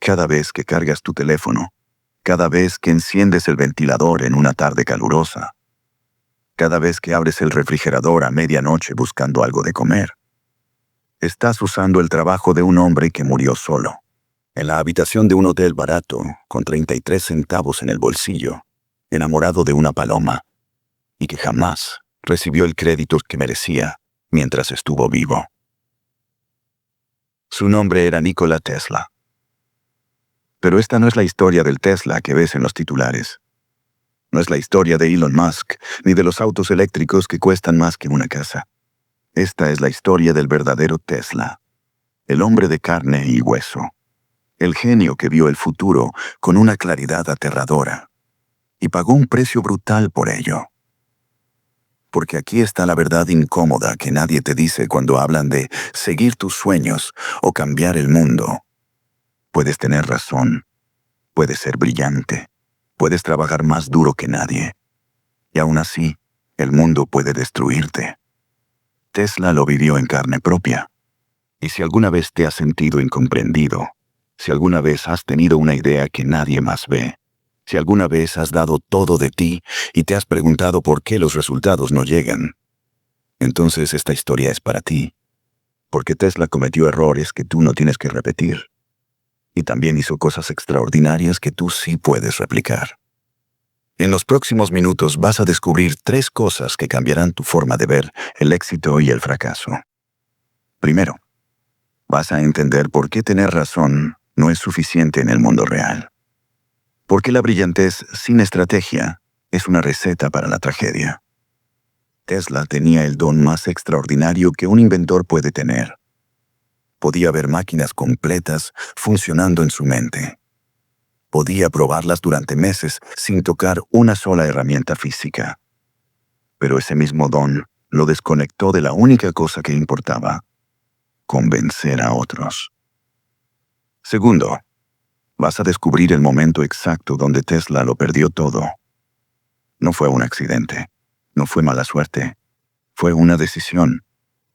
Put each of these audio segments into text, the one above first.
cada vez que cargas tu teléfono, cada vez que enciendes el ventilador en una tarde calurosa, cada vez que abres el refrigerador a medianoche buscando algo de comer. Estás usando el trabajo de un hombre que murió solo, en la habitación de un hotel barato, con 33 centavos en el bolsillo, enamorado de una paloma, y que jamás recibió el crédito que merecía mientras estuvo vivo. Su nombre era Nikola Tesla. Pero esta no es la historia del Tesla que ves en los titulares. No es la historia de Elon Musk, ni de los autos eléctricos que cuestan más que una casa. Esta es la historia del verdadero Tesla, el hombre de carne y hueso, el genio que vio el futuro con una claridad aterradora, y pagó un precio brutal por ello. Porque aquí está la verdad incómoda que nadie te dice cuando hablan de seguir tus sueños o cambiar el mundo. Puedes tener razón, puedes ser brillante, puedes trabajar más duro que nadie, y aún así, el mundo puede destruirte. Tesla lo vivió en carne propia. Y si alguna vez te has sentido incomprendido, si alguna vez has tenido una idea que nadie más ve, si alguna vez has dado todo de ti y te has preguntado por qué los resultados no llegan, entonces esta historia es para ti. Porque Tesla cometió errores que tú no tienes que repetir. Y también hizo cosas extraordinarias que tú sí puedes replicar. En los próximos minutos vas a descubrir 3 cosas que cambiarán tu forma de ver el éxito y el fracaso. Primero, vas a entender por qué tener razón no es suficiente en el mundo real. Porque la brillantez sin estrategia es una receta para la tragedia. Tesla tenía el don más extraordinario que un inventor puede tener. Podía ver máquinas completas funcionando en su mente. Podía probarlas durante meses sin tocar una sola herramienta física. Pero ese mismo don lo desconectó de la única cosa que importaba: convencer a otros. Segundo, vas a descubrir el momento exacto donde Tesla lo perdió todo. No fue un accidente, no fue mala suerte. Fue una decisión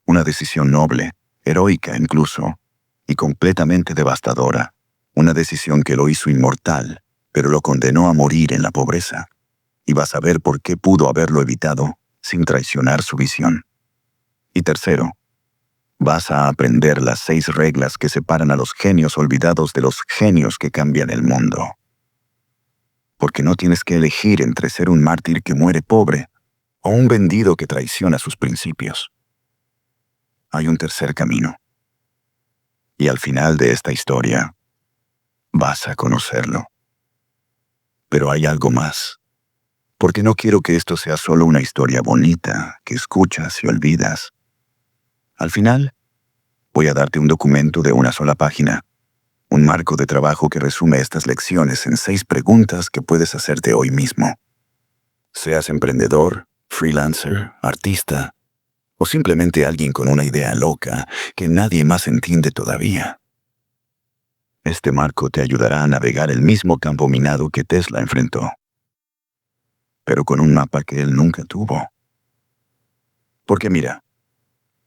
noble, heroica incluso, y completamente devastadora. Una decisión que lo hizo inmortal, pero lo condenó a morir en la pobreza. Y vas a ver por qué pudo haberlo evitado sin traicionar su visión. Y tercero, vas a aprender las 6 reglas que separan a los genios olvidados de los genios que cambian el mundo. Porque no tienes que elegir entre ser un mártir que muere pobre o un vendido que traiciona sus principios. Hay un tercer camino. Y al final de esta historia, vas a conocerlo. Pero hay algo más. Porque no quiero que esto sea solo una historia bonita que escuchas y olvidas. Al final, voy a darte un documento de una sola página, un marco de trabajo que resume estas lecciones en 6 preguntas que puedes hacerte hoy mismo. Seas emprendedor, freelancer, artista, o simplemente alguien con una idea loca que nadie más entiende todavía. Este marco te ayudará a navegar el mismo campo minado que Tesla enfrentó, pero con un mapa que él nunca tuvo. Porque mira,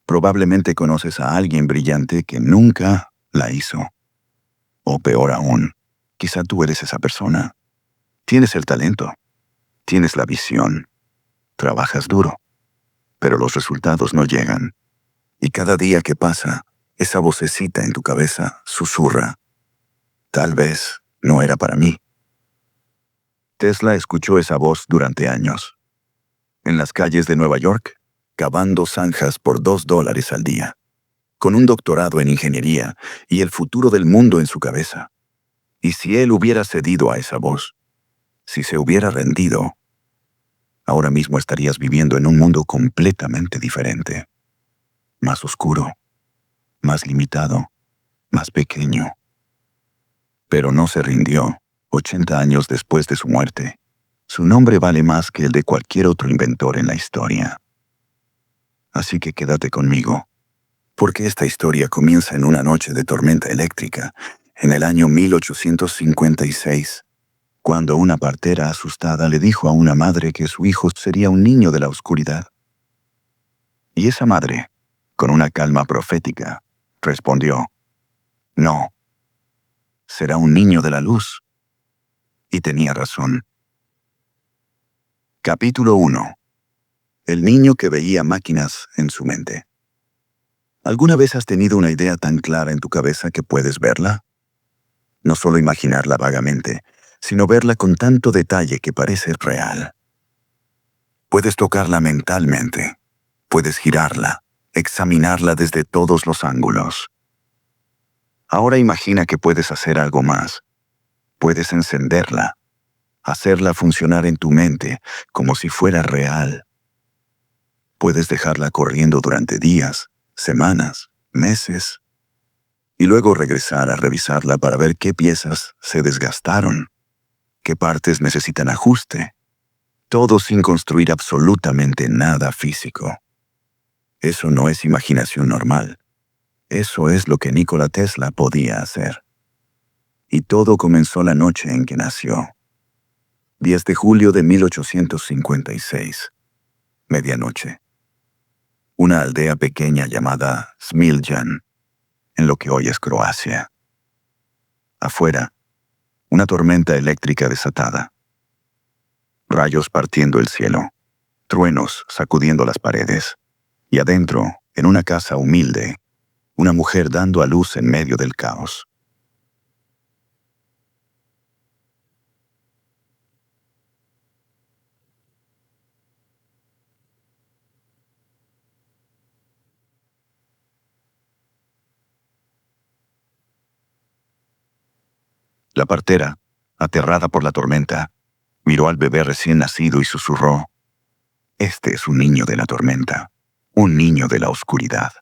probablemente conoces a alguien brillante que nunca la hizo. O peor aún, quizá tú eres esa persona. Tienes el talento, tienes la visión, trabajas duro, pero los resultados no llegan. Y cada día que pasa, esa vocecita en tu cabeza susurra: tal vez no era para mí. Tesla escuchó esa voz durante años. En las calles de Nueva York, cavando zanjas por $2 al día, con un doctorado en ingeniería y el futuro del mundo en su cabeza. Y si él hubiera cedido a esa voz, si se hubiera rendido, ahora mismo estarías viviendo en un mundo completamente diferente. Más oscuro, más limitado, más pequeño. Pero no se rindió. 80 años después de su muerte, su nombre vale más que el de cualquier otro inventor en la historia. Así que quédate conmigo, porque esta historia comienza en una noche de tormenta eléctrica, en el año 1856, cuando una partera asustada le dijo a una madre que su hijo sería un niño de la oscuridad. Y esa madre, con una calma profética, respondió: no, Será un niño de la luz. Y tenía razón. Capítulo 1. El niño que veía máquinas en su mente. ¿Alguna vez has tenido una idea tan clara en tu cabeza que puedes verla? No solo imaginarla vagamente, sino verla con tanto detalle que parece real. Puedes tocarla mentalmente. Puedes girarla, examinarla desde todos los ángulos. Ahora imagina que puedes hacer algo más. Puedes encenderla, hacerla funcionar en tu mente como si fuera real. Puedes dejarla corriendo durante días, semanas, meses, y luego regresar a revisarla para ver qué piezas se desgastaron, qué partes necesitan ajuste, todo sin construir absolutamente nada físico. Eso no es imaginación normal. Eso es lo que Nikola Tesla podía hacer. Y todo comenzó la noche en que nació. 10 de julio de 1856. Medianoche. Una aldea pequeña llamada Smiljan, en lo que hoy es Croacia. Afuera, una tormenta eléctrica desatada. Rayos partiendo el cielo, truenos sacudiendo las paredes. Y adentro, en una casa humilde, una mujer dando a luz en medio del caos. La partera, aterrada por la tormenta, miró al bebé recién nacido y susurró: «Este es un niño de la tormenta, un niño de la oscuridad».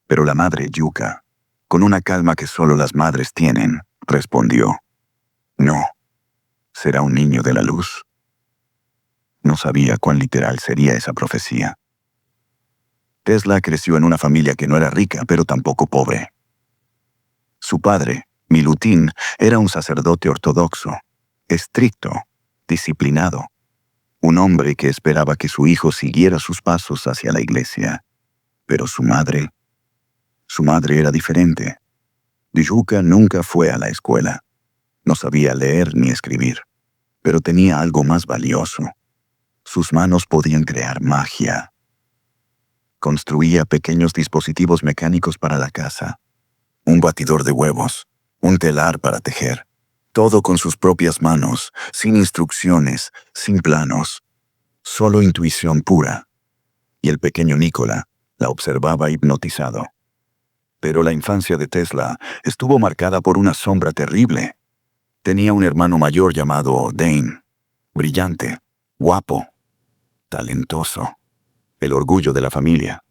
Pero la madre Yuka, con una calma que solo las madres tienen, respondió: «No, será un niño de la luz». No sabía cuán literal sería esa profecía. Tesla creció en una familia que no era rica, pero tampoco pobre. Su padre, Milutin, era un sacerdote ortodoxo, estricto, disciplinado, un hombre que esperaba que su hijo siguiera sus pasos hacia la iglesia. Pero su madre era diferente. Yuka nunca fue a la escuela. No sabía leer ni escribir, pero tenía algo más valioso. Sus manos podían crear magia. Construía pequeños dispositivos mecánicos para la casa. Un batidor de huevos, un telar para tejer. Todo con sus propias manos, sin instrucciones, sin planos. Solo intuición pura. Y el pequeño Nikola la observaba hipnotizado. Pero la infancia de Tesla estuvo marcada por una sombra terrible. Tenía un hermano mayor llamado Dane, brillante, guapo, talentoso, el orgullo de la familia.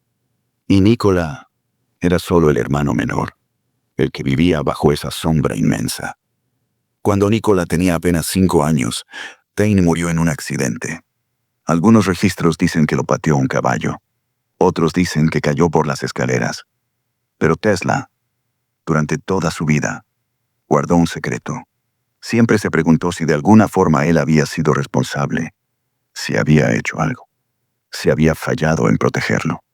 Y Nikola era solo el hermano menor, el que vivía bajo esa sombra inmensa. Cuando Nikola tenía apenas 5 años, Dane murió en un accidente. Algunos registros dicen que lo pateó un caballo. Otros dicen que cayó por las escaleras. Pero Tesla, durante toda su vida, guardó un secreto. Siempre se preguntó si de alguna forma él había sido responsable, si había hecho algo, si había fallado en protegerlo.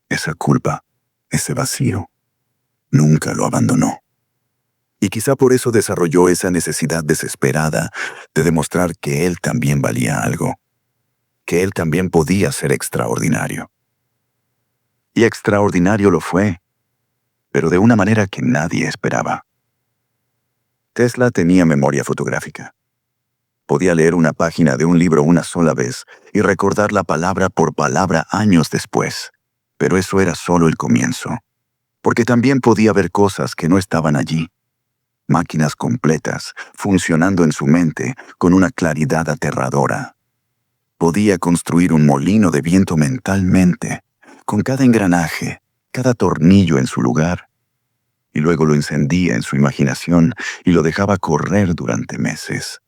Esa culpa, ese vacío, nunca lo abandonó. Y quizá por eso desarrolló esa necesidad desesperada de demostrar que él también valía algo, que él también podía ser extraordinario. Y extraordinario lo fue, pero de una manera que nadie esperaba. Tesla tenía memoria fotográfica. Podía leer una página de un libro una sola vez y recordar palabra por palabra años después. Pero eso era solo el comienzo, porque también podía ver cosas que no estaban allí. Máquinas completas, funcionando en su mente con una claridad aterradora. Podía construir un molino de viento mentalmente, con cada engranaje, cada tornillo en su lugar, y luego lo encendía en su imaginación y lo dejaba correr durante meses.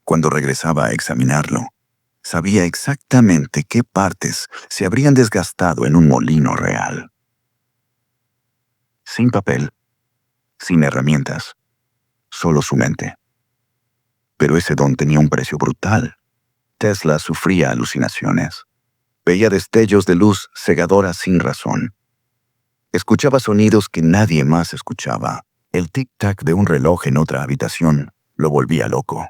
Cuando regresaba a examinarlo, sabía exactamente qué partes se habrían desgastado en un molino real. Sin papel, sin herramientas, solo su mente. Pero ese don tenía un precio brutal. Tesla sufría alucinaciones. Veía destellos de luz cegadora sin razón. Escuchaba sonidos que nadie más escuchaba. El tic-tac de un reloj en otra habitación lo volvía loco.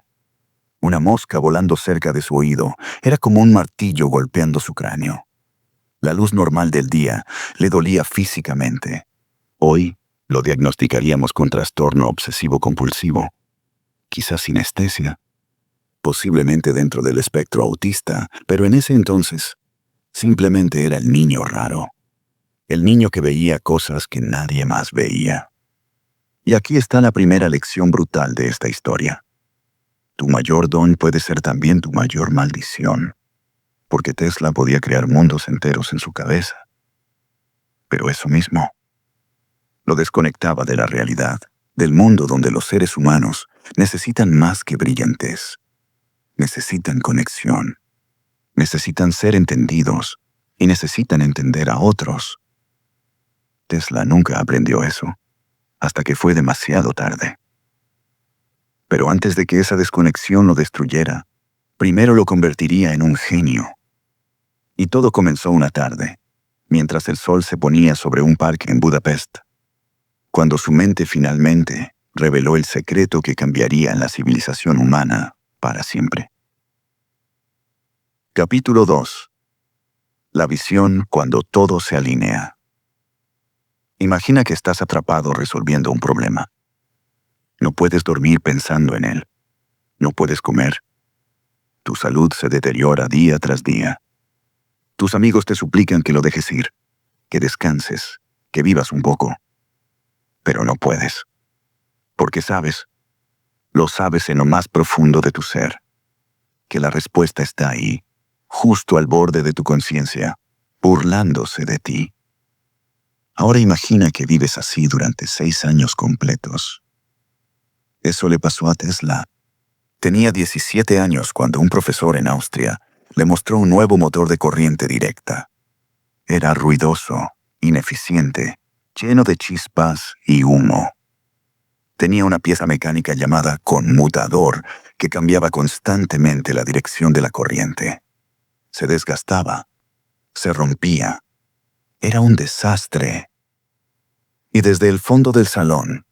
Una mosca volando cerca de su oído era como un martillo golpeando su cráneo. La luz normal del día le dolía físicamente. Hoy lo diagnosticaríamos con trastorno obsesivo-compulsivo, quizás sinestesia, posiblemente dentro del espectro autista, pero en ese entonces simplemente era el niño raro, el niño que veía cosas que nadie más veía. Y aquí está la primera lección brutal de esta historia. Tu mayor don puede ser también tu mayor maldición, porque Tesla podía crear mundos enteros en su cabeza. Pero eso mismo lo desconectaba de la realidad, del mundo donde los seres humanos necesitan más que brillantez. Necesitan conexión, necesitan ser entendidos y necesitan entender a otros. Tesla nunca aprendió eso, hasta que fue demasiado tarde. Pero antes de que esa desconexión lo destruyera, primero lo convertiría en un genio. Y todo comenzó una tarde, mientras el sol se ponía sobre un parque en Budapest, cuando su mente finalmente reveló el secreto que cambiaría la civilización humana para siempre. Capítulo 2. La visión cuando todo se alinea. Imagina que estás atrapado resolviendo un problema. No puedes dormir pensando en él. No puedes comer. Tu salud se deteriora día tras día. Tus amigos te suplican que lo dejes ir, que descanses, que vivas un poco. Pero no puedes. Porque sabes, lo sabes en lo más profundo de tu ser, que la respuesta está ahí, justo al borde de tu conciencia, burlándose de ti. Ahora imagina que vives así durante 6 años completos. Eso le pasó a Tesla. Tenía 17 años cuando un profesor en Austria le mostró un nuevo motor de corriente directa. Era ruidoso, ineficiente, lleno de chispas y humo. Tenía una pieza mecánica llamada conmutador que cambiaba constantemente la dirección de la corriente. Se desgastaba, se rompía. Era un desastre. Y desde el fondo del salón,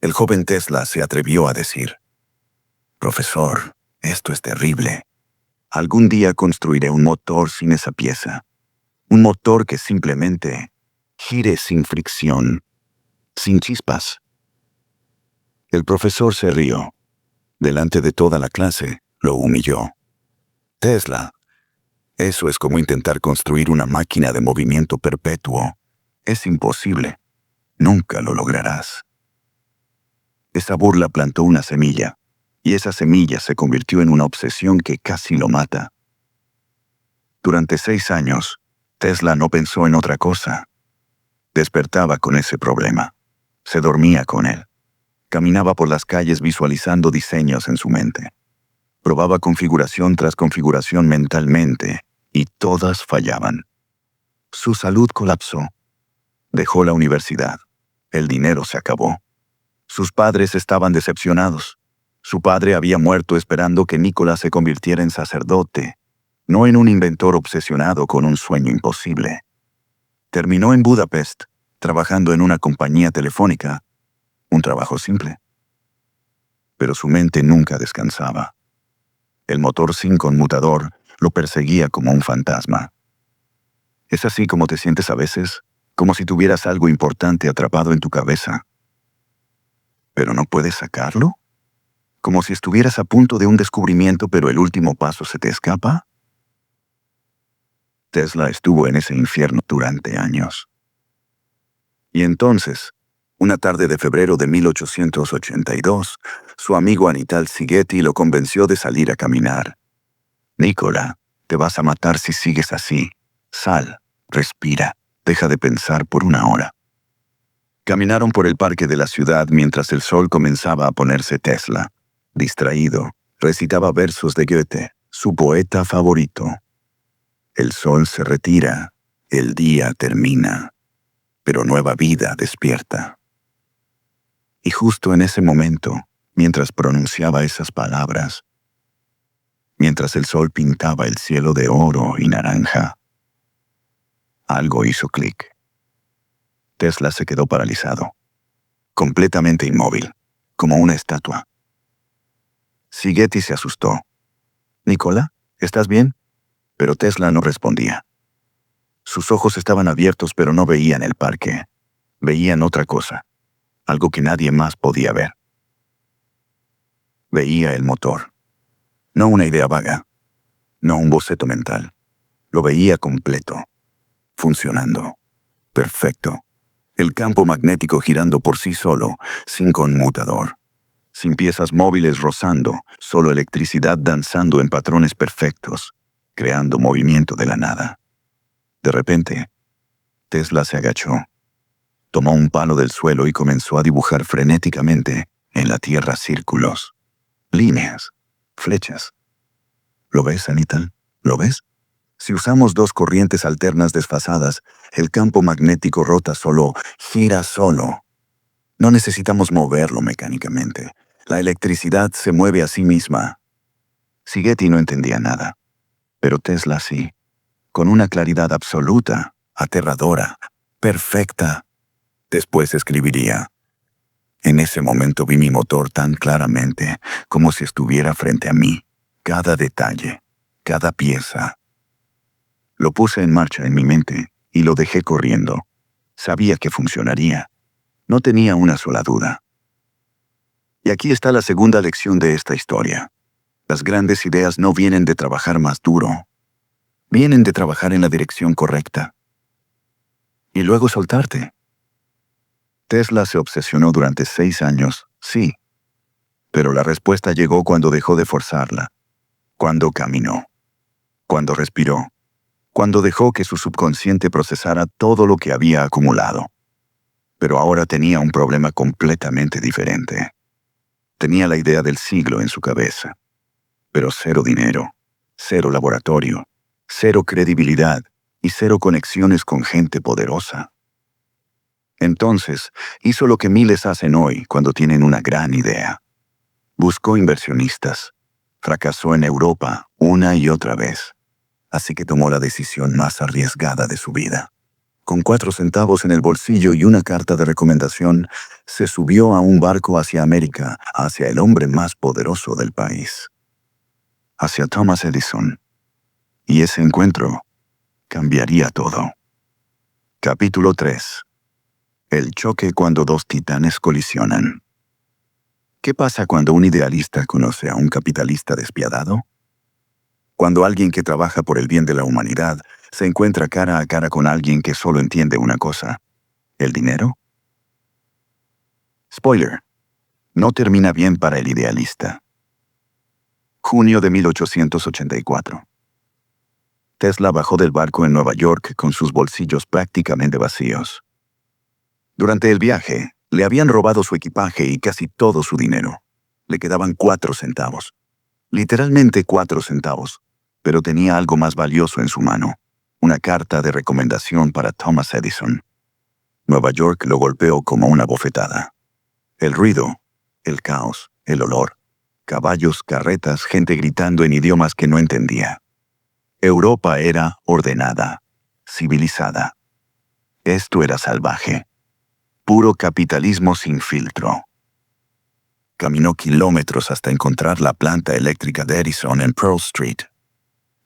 el joven Tesla se atrevió a decir: «Profesor, esto es terrible. Algún día construiré un motor sin esa pieza. Un motor que simplemente gire sin fricción, sin chispas». El profesor se rió. Delante de toda la clase, lo humilló. «Tesla, eso es como intentar construir una máquina de movimiento perpetuo. Es imposible. Nunca lo lograrás». Esa burla plantó una semilla, y esa semilla se convirtió en una obsesión que casi lo mata. Durante 6 años, Tesla no pensó en otra cosa. Despertaba con ese problema. Se dormía con él. Caminaba por las calles visualizando diseños en su mente. Probaba configuración tras configuración mentalmente, y todas fallaban. Su salud colapsó. Dejó la universidad. El dinero se acabó. Sus padres estaban decepcionados. Su padre había muerto esperando que Nikola se convirtiera en sacerdote, no en un inventor obsesionado con un sueño imposible. Terminó en Budapest, trabajando en una compañía telefónica. Un trabajo simple. Pero su mente nunca descansaba. El motor sin conmutador lo perseguía como un fantasma. ¿Es así como te sientes a veces? Como si tuvieras algo importante atrapado en tu cabeza. ¿Pero no puedes sacarlo? ¿Como si estuvieras a punto de un descubrimiento pero el último paso se te escapa? Tesla estuvo en ese infierno durante años. Y entonces, una tarde de febrero de 1882, su amigo Anital Sigeti lo convenció de salir a caminar. «Nikola, te vas a matar si sigues así. Sal, respira, deja de pensar por 1 hora». Caminaron por el parque de la ciudad mientras el sol comenzaba a ponerse. Tesla, distraído, recitaba versos de Goethe, su poeta favorito. El sol se retira, el día termina, pero nueva vida despierta. Y justo en ese momento, mientras pronunciaba esas palabras, mientras el sol pintaba el cielo de oro y naranja, algo hizo clic. Tesla se quedó paralizado. completamente inmóvil, como una estatua. Sigeti se asustó. «Nicola, ¿estás bien?» Pero Tesla no respondía. Sus ojos estaban abiertos, pero no veían el parque. Veían otra cosa, algo que nadie más podía ver. Veía el motor. No una idea vaga, no un boceto mental. Lo veía completo, funcionando, perfecto. El campo magnético girando por sí solo, sin conmutador. Sin piezas móviles rozando, solo electricidad danzando en patrones perfectos, creando movimiento de la nada. De repente, Tesla se agachó. Tomó un palo del suelo y comenzó a dibujar frenéticamente en la tierra círculos, líneas, flechas. ¿Lo ves, Anita? ¿Lo ves? Si usamos dos corrientes alternas desfasadas, el campo magnético rota solo, gira solo. No necesitamos moverlo mecánicamente. La electricidad se mueve a sí misma. Sigeti no entendía nada, pero Tesla sí, con una claridad absoluta, aterradora, perfecta. Después escribiría: en ese momento vi mi motor tan claramente, como si estuviera frente a mí. Cada detalle, cada pieza. Lo puse en marcha en mi mente y lo dejé corriendo. Sabía que funcionaría. No tenía una sola duda. Y aquí está la segunda lección de esta historia. Las grandes ideas no vienen de trabajar más duro. Vienen de trabajar en la dirección correcta. Y luego soltarte. Tesla se obsesionó durante 6 años, sí. Pero la respuesta llegó cuando dejó de forzarla. Cuando caminó. Cuando respiró. Cuando dejó que su subconsciente procesara todo lo que había acumulado. Pero ahora tenía un problema completamente diferente. Tenía la idea del siglo en su cabeza. Pero cero dinero, cero laboratorio, cero credibilidad y cero conexiones con gente poderosa. Entonces, hizo lo que miles hacen hoy cuando tienen una gran idea. Buscó inversionistas. Fracasó en Europa una y otra vez. Así que tomó la decisión más arriesgada de su vida. Con 4 centavos en el bolsillo y una carta de recomendación, se subió a un barco hacia América, hacia el hombre más poderoso del país. Hacia Thomas Edison. Y ese encuentro cambiaría todo. Capítulo 3. El choque cuando dos titanes colisionan. ¿Qué pasa cuando un idealista conoce a un capitalista despiadado? Cuando alguien que trabaja por el bien de la humanidad se encuentra cara a cara con alguien que solo entiende una cosa: ¿el dinero? Spoiler: no termina bien para el idealista. Junio de 1884. Tesla bajó del barco en Nueva York con sus bolsillos prácticamente vacíos. Durante el viaje, le habían robado su equipaje y casi todo su dinero. Le quedaban 4 centavos. Literalmente 4 centavos. Pero tenía algo más valioso en su mano: una carta de recomendación para Thomas Edison. Nueva York lo golpeó como una bofetada. El ruido, el caos, el olor. Caballos, carretas, gente gritando en idiomas que no entendía. Europa era ordenada, civilizada. Esto era salvaje. Puro capitalismo sin filtro. Caminó kilómetros hasta encontrar la planta eléctrica de Edison en Pearl Street.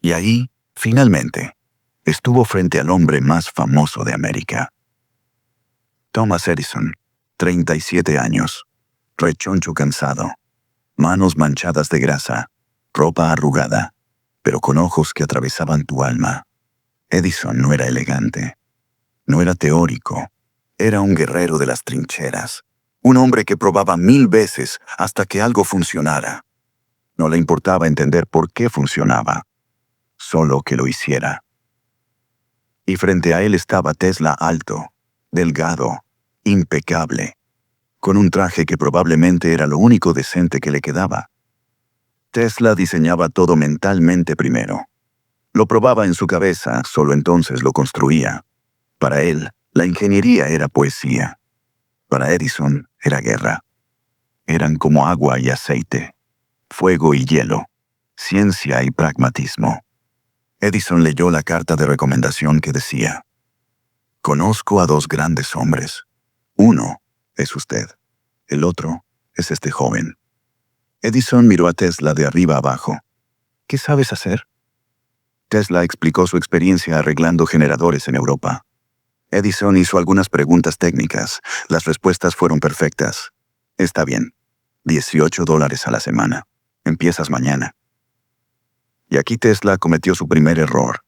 Y ahí, finalmente, estuvo frente al hombre más famoso de América. Thomas Edison, 37 años, rechoncho cansado, manos manchadas de grasa, ropa arrugada, pero con ojos que atravesaban tu alma. Edison no era elegante, no era teórico, era un guerrero de las trincheras, un hombre que probaba 1000 veces hasta que algo funcionara. No le importaba entender por qué funcionaba, solo que lo hiciera. Y frente a él estaba Tesla, alto, delgado, impecable, con un traje que probablemente era lo único decente que le quedaba. Tesla diseñaba todo mentalmente primero. Lo probaba en su cabeza, solo entonces lo construía. Para él, la ingeniería era poesía. Para Edison, era guerra. Eran como agua y aceite, fuego y hielo, ciencia y pragmatismo. Edison leyó la carta de recomendación que decía: conozco a 2 grandes hombres. Uno, es usted. El otro es este joven. Edison miró a Tesla de arriba abajo. ¿Qué sabes hacer? Tesla explicó su experiencia arreglando generadores en Europa. Edison hizo algunas preguntas técnicas. Las respuestas fueron perfectas. Está bien. $18 a la semana. Empiezas mañana. Y aquí Tesla cometió su primer error.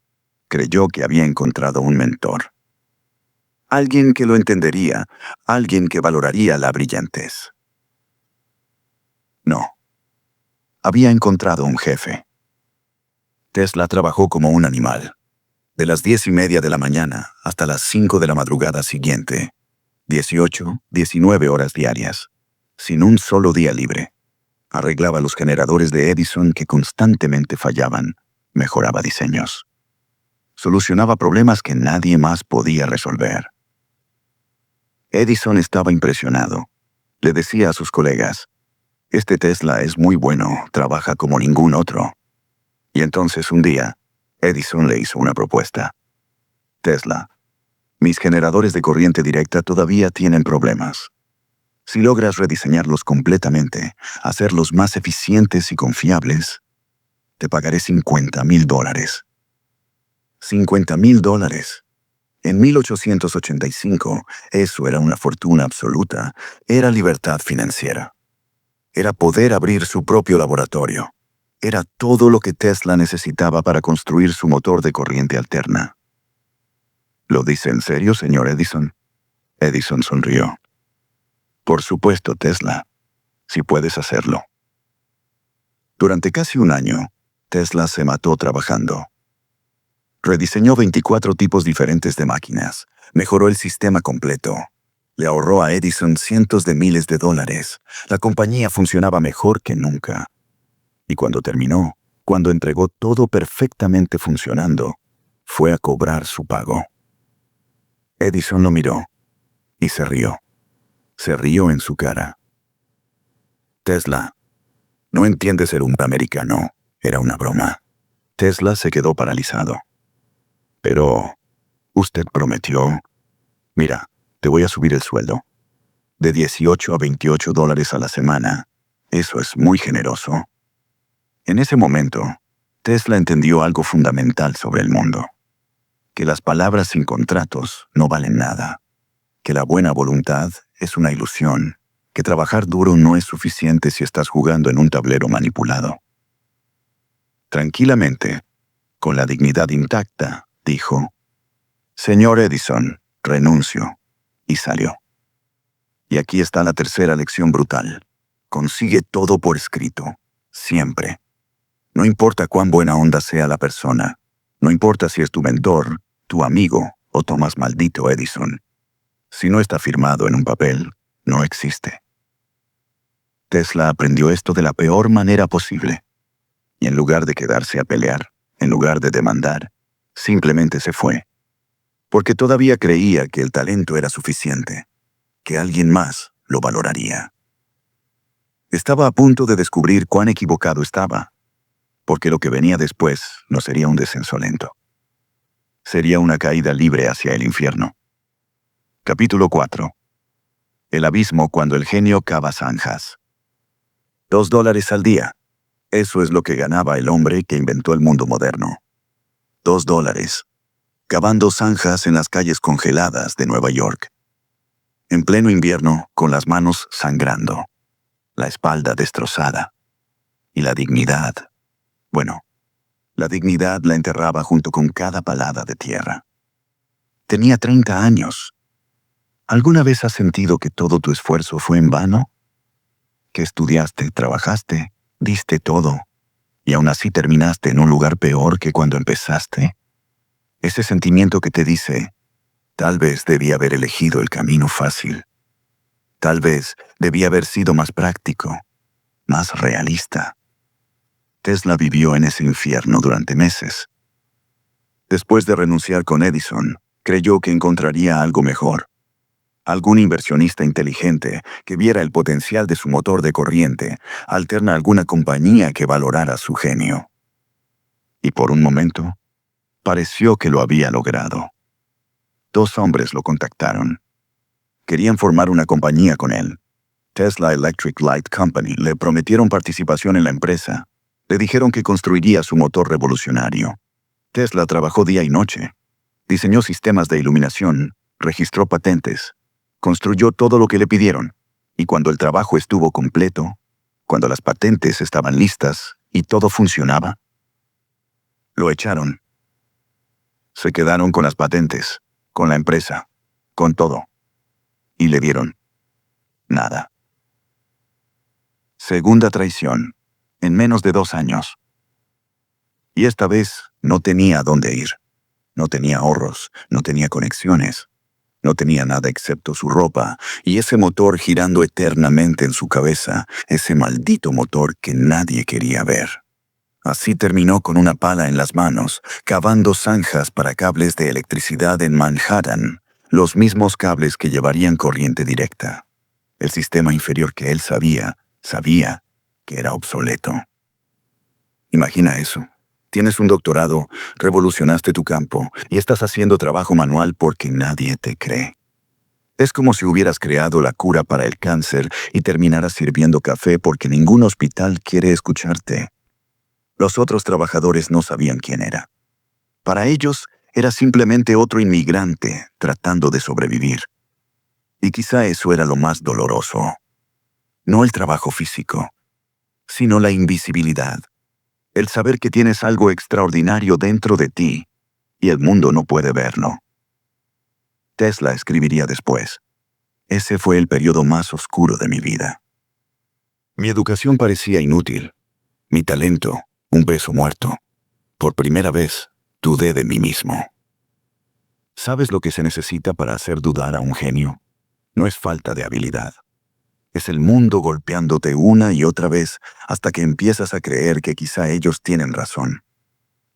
Creyó que había encontrado un mentor. Alguien que lo entendería, alguien que valoraría la brillantez. No. Había encontrado un jefe. Tesla trabajó como un animal. De las 10:30 de la mañana hasta las 5 de la madrugada siguiente. 18, 19 horas diarias. Sin un solo día libre. Arreglaba los generadores de Edison que constantemente fallaban. Mejoraba diseños. Solucionaba problemas que nadie más podía resolver. Edison estaba impresionado. Le decía a sus colegas, «Este Tesla es muy bueno, trabaja como ningún otro». Y entonces un día, Edison le hizo una propuesta. «Tesla, mis generadores de corriente directa todavía tienen problemas. Si logras rediseñarlos completamente, hacerlos más eficientes y confiables, te pagaré $50,000. $50,000. En 1885, eso era una fortuna absoluta. Era libertad financiera. Era poder abrir su propio laboratorio. Era todo lo que Tesla necesitaba para construir su motor de corriente alterna. ¿Lo dice en serio, señor Edison? Edison sonrió. Por supuesto, Tesla. Si puedes hacerlo. Durante casi un año, Tesla se mató trabajando. Rediseñó 24 tipos diferentes de máquinas. Mejoró el sistema completo. Le ahorró a Edison cientos de miles de dólares. La compañía funcionaba mejor que nunca. Y cuando terminó, cuando entregó todo perfectamente funcionando, fue a cobrar su pago. Edison lo miró y se rió. Se rió en su cara. Tesla, no entiende ser un americano. Era una broma. Tesla se quedó paralizado. Pero, usted prometió. Mira, te voy a subir el sueldo. De 18 a $28 a la semana. Eso es muy generoso. En ese momento, Tesla entendió algo fundamental sobre el mundo. Que las palabras sin contratos no valen nada. Que la buena voluntad es una ilusión. Que trabajar duro no es suficiente si estás jugando en un tablero manipulado. Tranquilamente, con la dignidad intacta, dijo, «Señor Edison, renuncio», y salió. Y aquí está la tercera lección brutal. Consigue todo por escrito, siempre. No importa cuán buena onda sea la persona, no importa si es tu mentor, tu amigo o Tomás Maldito Edison. Si no está firmado en un papel, no existe. Tesla aprendió esto de la peor manera posible. Y en lugar de quedarse a pelear, en lugar de demandar, simplemente se fue. Porque todavía creía que el talento era suficiente, que alguien más lo valoraría. Estaba a punto de descubrir cuán equivocado estaba, porque lo que venía después no sería un descenso lento. Sería una caída libre hacia el infierno. Capítulo 4. El abismo cuando el genio cava zanjas. $2 al día. Eso es lo que ganaba el hombre que inventó el mundo moderno. $2. Cavando zanjas en las calles congeladas de Nueva York. En pleno invierno, con las manos sangrando, la espalda destrozada. Y la dignidad. Bueno, la dignidad la enterraba junto con cada palada de tierra. Tenía 30 años. ¿Alguna vez has sentido que todo tu esfuerzo fue en vano? Que estudiaste, trabajaste, diste todo, y aún así terminaste en un lugar peor que cuando empezaste. Ese sentimiento que te dice, tal vez debí haber elegido el camino fácil. Tal vez debí haber sido más práctico, más realista. Tesla vivió en ese infierno durante meses. Después de renunciar con Edison, creyó que encontraría algo mejor. Algún inversionista inteligente que viera el potencial de su motor de corriente, alterna alguna compañía que valorara su genio. Y por un momento, pareció que lo había logrado. 2 hombres lo contactaron. Querían formar una compañía con él. Tesla Electric Light Company. Le prometieron participación en la empresa. Le dijeron que construiría su motor revolucionario. Tesla trabajó día y noche. Diseñó sistemas de iluminación, registró patentes, construyó todo lo que le pidieron. Y cuando el trabajo estuvo completo, cuando las patentes estaban listas y todo funcionaba, lo echaron. Se quedaron con las patentes, con la empresa, con todo. Y le dieron nada. Segunda traición, en menos de 2 años. Y esta vez no tenía a dónde ir. No tenía ahorros, no tenía conexiones. No tenía nada excepto su ropa y ese motor girando eternamente en su cabeza, ese maldito motor que nadie quería ver. Así terminó con una pala en las manos, cavando zanjas para cables de electricidad en Manhattan, los mismos cables que llevarían corriente directa. El sistema inferior que él sabía que era obsoleto. Imagina eso. Tienes un doctorado, revolucionaste tu campo y estás haciendo trabajo manual porque nadie te cree. Es como si hubieras creado la cura para el cáncer y terminaras sirviendo café porque ningún hospital quiere escucharte. Los otros trabajadores no sabían quién era. Para ellos, era simplemente otro inmigrante tratando de sobrevivir. Y quizá eso era lo más doloroso. No el trabajo físico, sino la invisibilidad. El saber que tienes algo extraordinario dentro de ti y el mundo no puede verlo. Tesla escribiría después: ese fue el periodo más oscuro de mi vida. Mi educación parecía inútil. Mi talento, un peso muerto. Por primera vez, dudé de mí mismo. ¿Sabes lo que se necesita para hacer dudar a un genio? No es falta de habilidad. Es el mundo golpeándote una y otra vez hasta que empiezas a creer que quizá ellos tienen razón.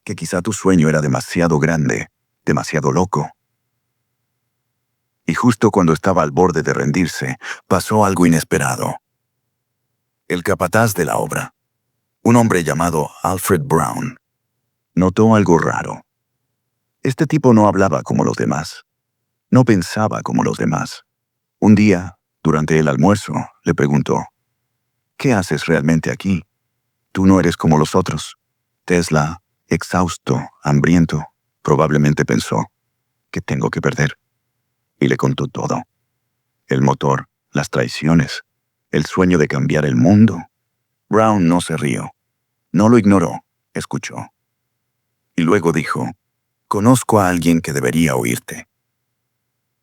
Que quizá tu sueño era demasiado grande, demasiado loco. Y justo cuando estaba al borde de rendirse, pasó algo inesperado. El capataz de la obra, un hombre llamado Alfred Brown, notó algo raro. Este tipo no hablaba como los demás. No pensaba como los demás. Un día, durante el almuerzo, le preguntó: ¿qué haces realmente aquí? Tú no eres como los otros. Tesla, exhausto, hambriento, probablemente pensó: ¿qué tengo que perder? Y le contó todo. El motor, las traiciones, el sueño de cambiar el mundo. Brown no se rió. No lo ignoró, escuchó. Y luego dijo: conozco a alguien que debería oírte.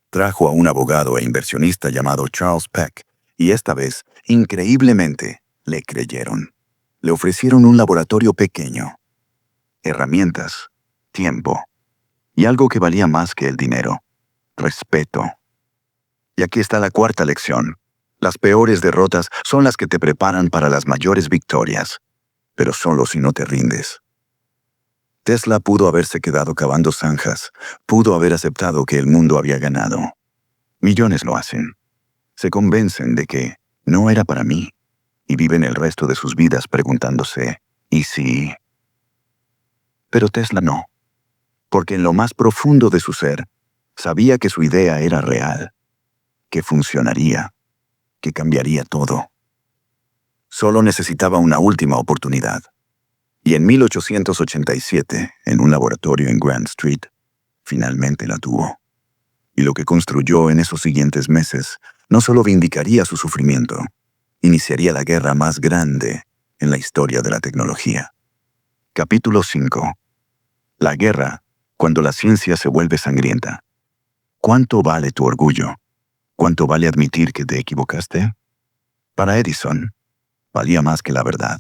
Trajo a un abogado e inversionista llamado Charles Peck, y esta vez, increíblemente, le creyeron. Le ofrecieron un laboratorio pequeño, herramientas, tiempo, y algo que valía más que el dinero: respeto. Y aquí está la cuarta lección. Las peores derrotas son las que te preparan para las mayores victorias, pero solo si no te rindes. Tesla pudo haberse quedado cavando zanjas, pudo haber aceptado que el mundo había ganado. Millones lo hacen. Se convencen de que no era para mí y viven el resto de sus vidas preguntándose: ¿y si? Pero Tesla no, porque en lo más profundo de su ser, sabía que su idea era real, que funcionaría, que cambiaría todo. Solo necesitaba una última oportunidad. Y en 1887, en un laboratorio en Grand Street, finalmente la tuvo. Y lo que construyó en esos siguientes meses no solo vindicaría su sufrimiento, iniciaría la guerra más grande en la historia de la tecnología. Capítulo 5. La guerra cuando la ciencia se vuelve sangrienta. ¿Cuánto vale tu orgullo? ¿Cuánto vale admitir que te equivocaste? Para Edison, valía más que la verdad.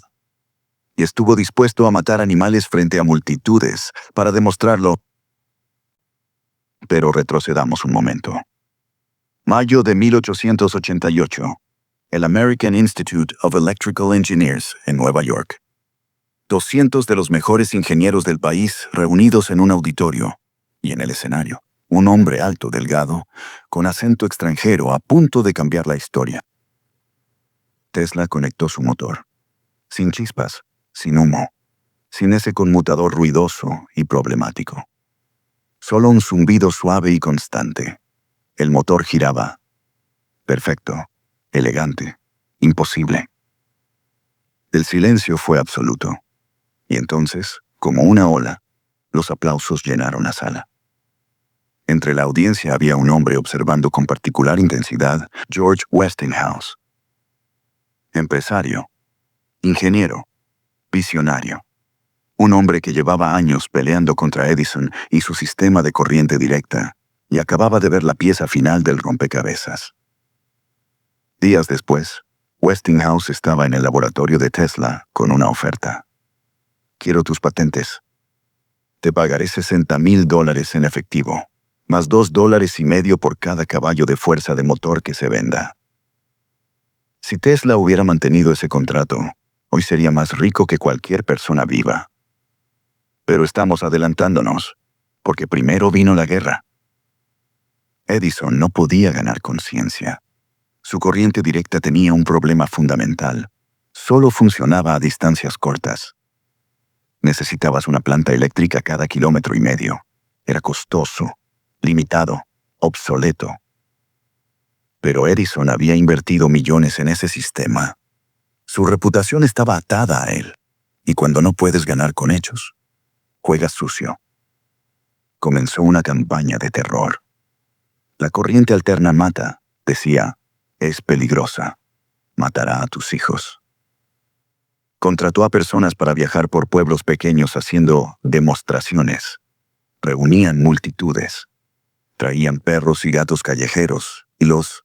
Y estuvo dispuesto a matar animales frente a multitudes para demostrarlo. Pero retrocedamos un momento. Mayo de 1888. El American Institute of Electrical Engineers en Nueva York. 200 de los mejores ingenieros del país reunidos en un auditorio. Y en el escenario, un hombre alto, delgado, con acento extranjero a punto de cambiar la historia. Tesla conectó su motor. Sin chispas, sin humo, sin ese conmutador ruidoso y problemático. Solo un zumbido suave y constante. El motor giraba, Perfecto, elegante, imposible. El silencio fue absoluto. Y entonces, como una ola, los aplausos llenaron la sala. Entre la audiencia había un hombre observando con particular intensidad George Westinghouse. Empresario, ingeniero, visionario. Un hombre que llevaba años peleando contra Edison y su sistema de corriente directa, y acababa de ver la pieza final del rompecabezas. Días después, Westinghouse estaba en el laboratorio de Tesla con una oferta. Quiero tus patentes. Te pagaré $60,000 en efectivo, más $2.50 por cada caballo de fuerza de motor que se venda. Si Tesla hubiera mantenido ese contrato, hoy sería más rico que cualquier persona viva. Pero estamos adelantándonos, porque primero vino la guerra. Edison no podía ganar conciencia. Su corriente directa tenía un problema fundamental. Solo funcionaba a distancias cortas. Necesitabas una planta eléctrica cada 1,5 kilómetros. Era costoso, limitado, obsoleto. Pero Edison había invertido millones en ese sistema. Su reputación estaba atada a él. Y cuando no puedes ganar con hechos, juegas sucio. Comenzó una campaña de terror. La corriente alterna mata, decía, es peligrosa. Matará a tus hijos. Contrató a personas para viajar por pueblos pequeños haciendo demostraciones. Reunían multitudes. Traían perros y gatos callejeros y los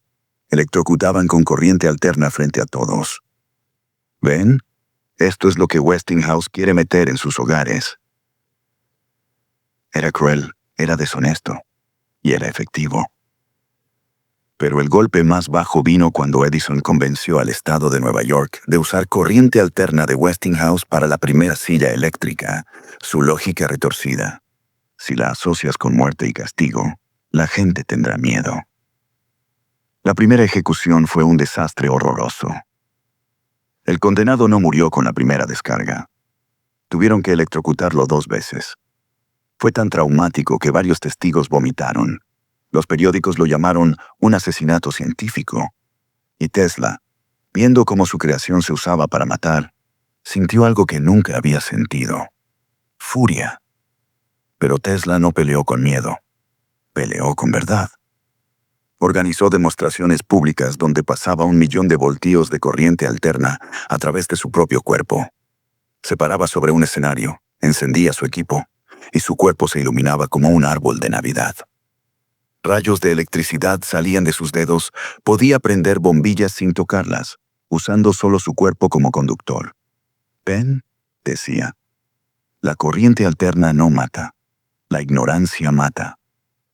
electrocutaban con corriente alterna frente a todos. ¿Ven? Esto es lo que Westinghouse quiere meter en sus hogares. Era cruel, era deshonesto y era efectivo. Pero el golpe más bajo vino cuando Edison convenció al estado de Nueva York de usar corriente alterna de Westinghouse para la primera silla eléctrica. Su lógica retorcida. Si la asocias con muerte y castigo, la gente tendrá miedo. La primera ejecución fue un desastre horroroso. El condenado no murió con la primera descarga. Tuvieron que electrocutarlo 2 veces. Fue tan traumático que varios testigos vomitaron. Los periódicos lo llamaron un asesinato científico. Y Tesla, viendo cómo su creación se usaba para matar, sintió algo que nunca había sentido. Furia. Pero Tesla no peleó con miedo. Peleó con verdad. Organizó demostraciones públicas donde pasaba 1,000,000 de voltios de corriente alterna a través de su propio cuerpo. Se paraba sobre un escenario, encendía su equipo, y su cuerpo se iluminaba como un árbol de Navidad. Rayos de electricidad salían de sus dedos, podía prender bombillas sin tocarlas, usando solo su cuerpo como conductor. «¿Ven?», decía. «La corriente alterna no mata. La ignorancia mata.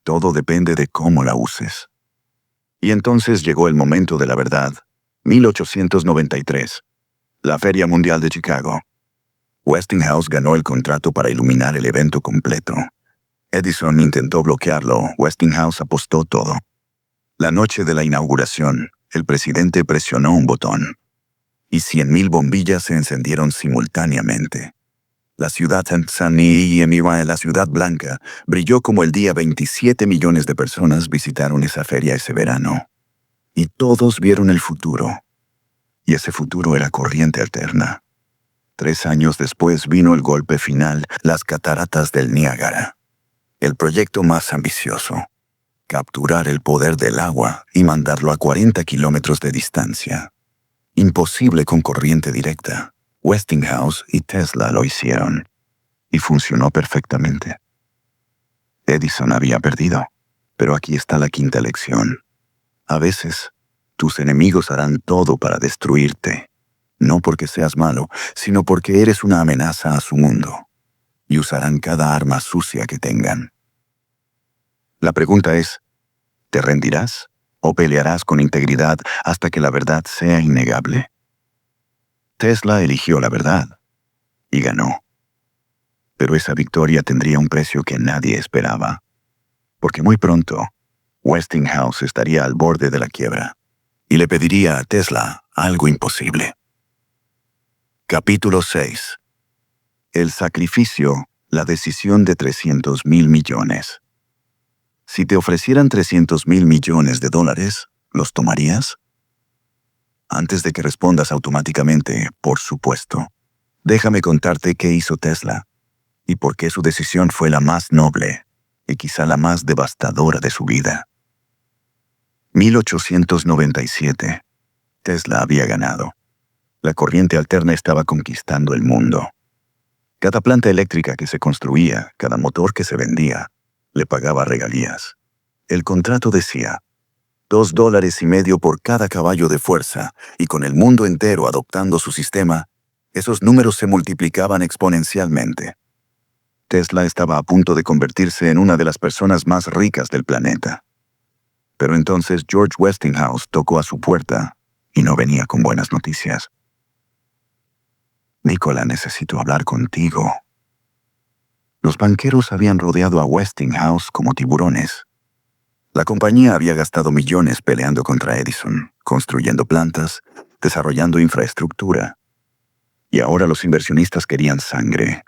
Todo depende de cómo la uses». Y entonces llegó el momento de la verdad. 1893. La Feria Mundial de Chicago. Westinghouse ganó el contrato para iluminar el evento completo. Edison intentó bloquearlo, Westinghouse apostó todo. La noche de la inauguración, el presidente presionó un botón. Y 100,000 bombillas se encendieron simultáneamente. La ciudad la ciudad blanca, brilló como el día. 27 millones de personas visitaron esa feria ese verano. Y todos vieron el futuro. Y ese futuro era corriente alterna. 3 años después vino el golpe final, las cataratas del Niágara. El proyecto más ambicioso. Capturar el poder del agua y mandarlo a 40 kilómetros de distancia. Imposible con corriente directa. Westinghouse y Tesla lo hicieron. Y funcionó perfectamente. Edison había perdido. Pero aquí está la 5ª lección. A veces, tus enemigos harán todo para destruirte. No porque seas malo, sino porque eres una amenaza a su mundo. Y usarán cada arma sucia que tengan. La pregunta es, ¿te rendirás o pelearás con integridad hasta que la verdad sea innegable? Tesla eligió la verdad y ganó. Pero esa victoria tendría un precio que nadie esperaba, porque muy pronto Westinghouse estaría al borde de la quiebra y le pediría a Tesla algo imposible. Capítulo 6. El sacrificio, la decisión de $300,000 millones. Si te ofrecieran $300,000 millones, ¿Los tomarías? Antes de que respondas automáticamente, por supuesto, déjame contarte qué hizo Tesla y por qué su decisión fue la más noble y quizá la más devastadora de su vida. 1897. Tesla había ganado. La corriente alterna estaba conquistando el mundo. Cada planta eléctrica que se construía, cada motor que se vendía, le pagaba regalías. El contrato decía $2.50 por cada caballo de fuerza, y con el mundo entero adoptando su sistema, esos números se multiplicaban exponencialmente. Tesla estaba a punto de convertirse en una de las personas más ricas del planeta. Pero entonces George Westinghouse tocó a su puerta y no venía con buenas noticias. Nikola, necesito hablar contigo. Los banqueros habían rodeado a Westinghouse como tiburones. La compañía había gastado millones peleando contra Edison, construyendo plantas, desarrollando infraestructura. Y ahora los inversionistas querían sangre.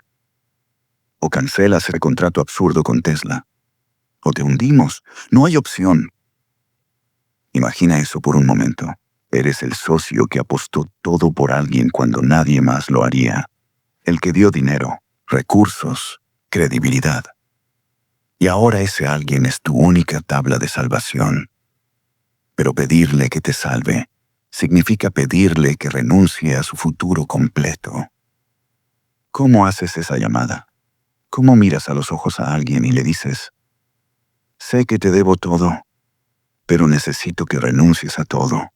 O cancelas el contrato absurdo con Tesla, o te hundimos. No hay opción. Imagina eso por un momento. Eres el socio que apostó todo por alguien cuando nadie más lo haría. El que dio dinero, recursos, credibilidad. Y ahora ese alguien es tu única tabla de salvación. Pero pedirle que te salve significa pedirle que renuncie a su futuro completo. ¿Cómo haces esa llamada? ¿Cómo miras a los ojos a alguien y le dices, sé que te debo todo, pero necesito que renuncies a todo?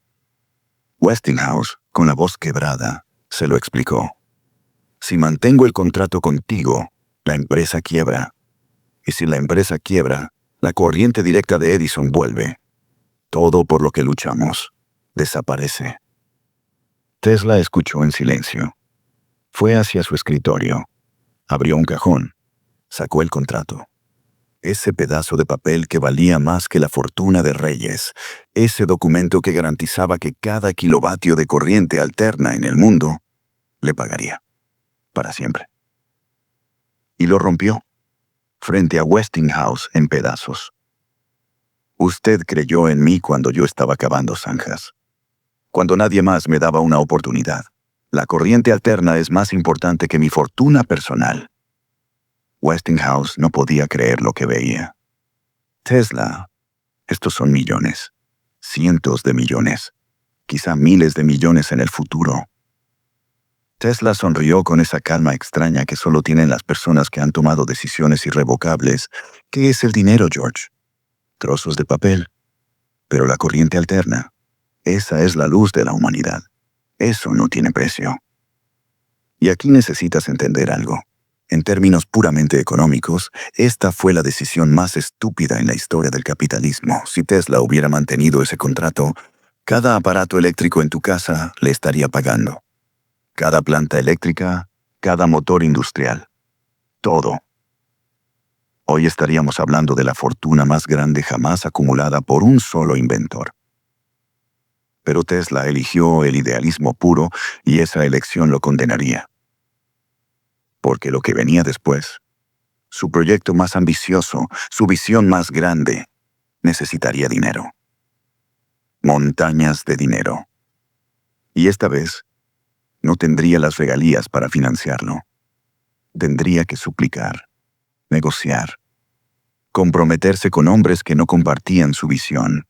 Westinghouse, con la voz quebrada, se lo explicó. Si mantengo el contrato contigo, la empresa quiebra. Y si la empresa quiebra, la corriente directa de Edison vuelve. Todo por lo que luchamos desaparece. Tesla escuchó en silencio. Fue hacia su escritorio. Abrió un cajón. Sacó el contrato. Ese pedazo de papel que valía más que la fortuna de reyes. Ese documento que garantizaba que cada kilovatio de corriente alterna en el mundo le pagaría. Para siempre. Y lo rompió. Frente a Westinghouse en pedazos. Usted creyó en mí cuando yo estaba cavando zanjas. Cuando nadie más me daba una oportunidad. La corriente alterna es más importante que mi fortuna personal. Westinghouse no podía creer lo que veía. Tesla, estos son millones, cientos de millones, quizá miles de millones en el futuro. Tesla sonrió con esa calma extraña que solo tienen las personas que han tomado decisiones irrevocables. ¿Qué es el dinero, George? Trozos de papel. Pero la corriente alterna, esa es la luz de la humanidad. Eso no tiene precio. Y aquí necesitas entender algo. En términos puramente económicos, esta fue la decisión más estúpida en la historia del capitalismo. Si Tesla hubiera mantenido ese contrato, cada aparato eléctrico en tu casa le estaría pagando. Cada planta eléctrica, cada motor industrial. Todo. Hoy estaríamos hablando de la fortuna más grande jamás acumulada por un solo inventor. Pero Tesla eligió el idealismo puro y esa elección lo condenaría. Porque lo que venía después, su proyecto más ambicioso, su visión más grande, necesitaría dinero. Montañas de dinero. Y esta vez, no tendría las regalías para financiarlo. Tendría que suplicar, negociar, comprometerse con hombres que no compartían su visión.